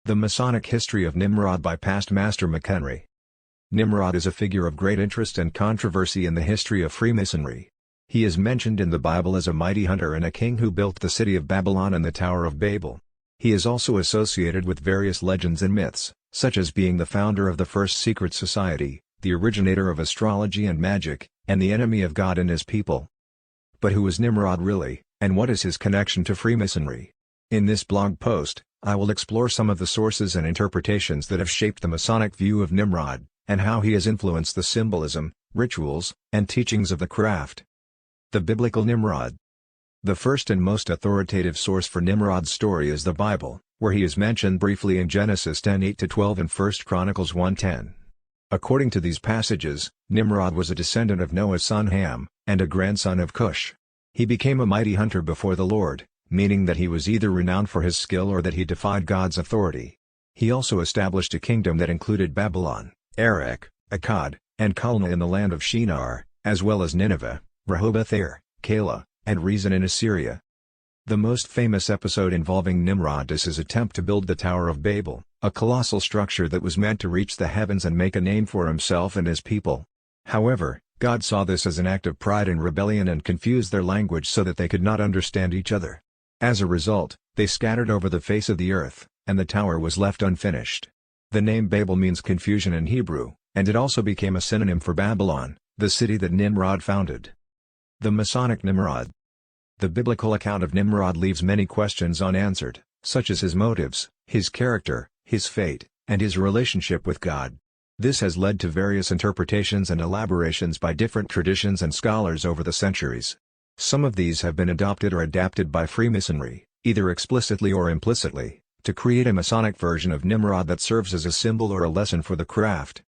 The Masonic History of Nimrod by past Master Mchenry. Nimrod is a figure of great interest and controversy in the history of Freemasonry. He is mentioned in the Bible as a mighty hunter and a king who built the city of Babylon and the Tower of Babel. He is also associated with various legends and myths, such as being the founder of the first secret society, the originator of astrology and magic, and the enemy of God and his people. But who is Nimrod really, and what is his connection to Freemasonry? In this blog post, I will explore some of the sources and interpretations that have shaped the Masonic view of Nimrod, and how he has influenced the symbolism, rituals, and teachings of the craft. The Biblical Nimrod. The first and most authoritative source for Nimrod's story is the Bible, where he is mentioned briefly in Genesis 10:8-12 and 1 Chronicles 1:10. According to these passages, Nimrod was a descendant of Noah's son Ham, and a grandson of Cush. He became a mighty hunter before the Lord, meaning that he was either renowned for his skill or that he defied God's authority. He also established a kingdom that included Babylon, Erech, Akkad, and Calneh in the land of Shinar, as well as Nineveh, Rehoboth-ir, Calah, and Rezin in Assyria. The most famous episode involving Nimrod is his attempt to build the Tower of Babel, a colossal structure that was meant to reach the heavens and make a name for himself and his people. However, God saw this as an act of pride and rebellion and confused their language so that they could not understand each other. As a result, they scattered over the face of the earth, and the tower was left unfinished. The name Babel means confusion in Hebrew, and it also became a synonym for Babylon, the city that Nimrod founded. The Masonic Nimrod. The biblical account of Nimrod leaves many questions unanswered, such as his motives, his character, his fate, and his relationship with God. This has led to various interpretations and elaborations by different traditions and scholars over the centuries. Some of these have been adopted or adapted by Freemasonry, either explicitly or implicitly, to create a Masonic version of Nimrod that serves as a symbol or a lesson for the craft.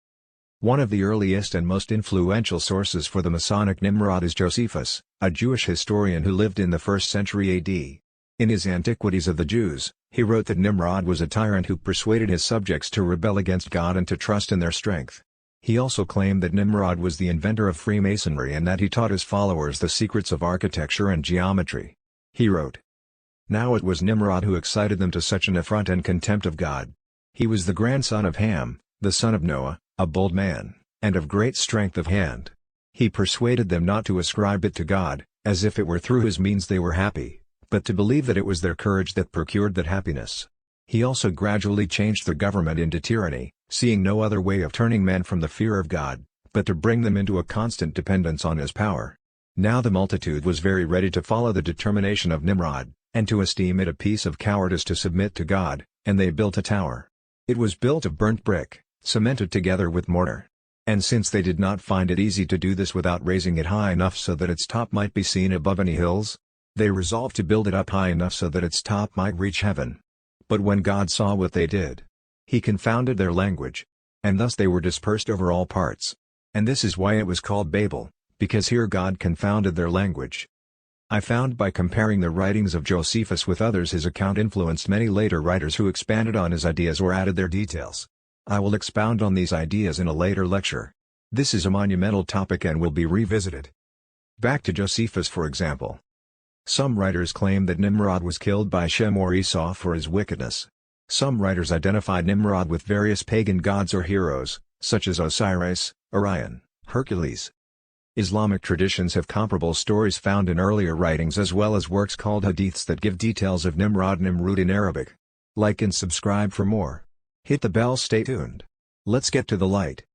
One of the earliest and most influential sources for the Masonic Nimrod is Josephus, a Jewish historian who lived in the 1st century AD. In his Antiquities of the Jews, he wrote that Nimrod was a tyrant who persuaded his subjects to rebel against God and to trust in their strength. He also claimed that Nimrod was the inventor of Freemasonry and that he taught his followers the secrets of architecture and geometry. He wrote, "Now it was Nimrod who excited them to such an affront and contempt of God. He was the grandson of Ham, the son of Noah, a bold man, and of great strength of hand. He persuaded them not to ascribe it to God, as if it were through his means they were happy, but to believe that it was their courage that procured that happiness. He also gradually changed the government into tyranny, seeing no other way of turning men from the fear of God, but to bring them into a constant dependence on his power. Now the multitude was very ready to follow the determination of Nimrod, and to esteem it a piece of cowardice to submit to God, and they built a tower. It was built of burnt brick, cemented together with mortar. And since they did not find it easy to do this without raising it high enough so that its top might be seen above any hills, they resolved to build it up high enough so that its top might reach heaven. But when God saw what they did, he confounded their language, and thus they were dispersed over all parts. And this is why it was called Babel, because here God confounded their language." I found by comparing the writings of Josephus with others his account influenced many later writers who expanded on his ideas or added their details. I will expound on these ideas in a later lecture. This is a monumental topic and will be revisited. Back to Josephus for example. Some writers claim that Nimrod was killed by Shem or Esau for his wickedness. Some writers identified Nimrod with various pagan gods or heroes, such as Osiris, Orion, Hercules. Islamic traditions have comparable stories found in earlier writings as well as works called hadiths that give details of Nimrod in Arabic. Like and subscribe for more. Hit the bell, stay tuned. Let's get to the light.